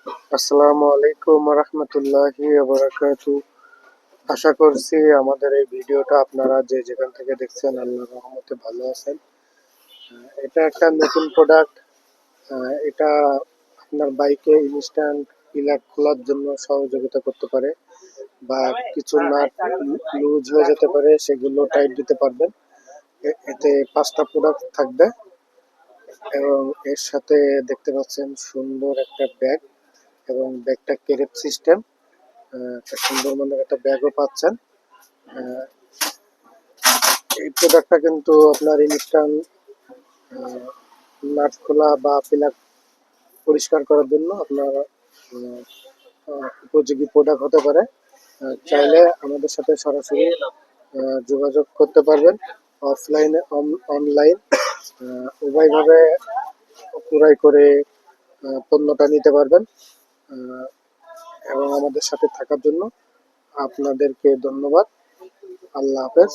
আসসালামু আলাইকুম রহমতুল্লাহি বারাকাতু। আশা করছি আমাদের এই ভিডিওটা আপনারা যে যেখান থেকে দেখছেন আল্লাহর রহমতে ভালো আছেন। এটা একটা নতুন প্রোডাক্ট। এটা আপনার বাইকে ইনস্ট্যান্ট পিলার খোলার জন্য সহযোগিতা করতে পারে, বা কিছু নাট লুজ হয়ে যেতে পারে, সেগুলো টাইট দিতে পারবেন। এতে 5টা প্রোডাক্ট থাকবে এবং এর সাথে দেখতে পাচ্ছেন সুন্দর একটা ব্যাগ, এবং ব্যাগটা কেরেপ সিস্টেম। একটা সুন্দর মানের একটা ব্যাগও পাচ্ছেন। আহ, এই প্রোডাক্টটা কিন্তু আপনার ইনস্ট্যান্ট নাট খোলা বা পিলার পরিষ্কার করার জন্য আপনার উপযোগী প্রোডাক্ট হতে পারে। চাইলে আমাদের সাথে সরাসরি যোগাযোগ করতে পারবেন, অফলাইনে অনলাইন উভয়ভাবে ক্রয় করে পণ্যটা নিতে পারবেন। আহ, এবং আমাদের সাথে থাকার জন্য আপনাদেরকে ধন্যবাদ। আল্লাহ হাফেজ।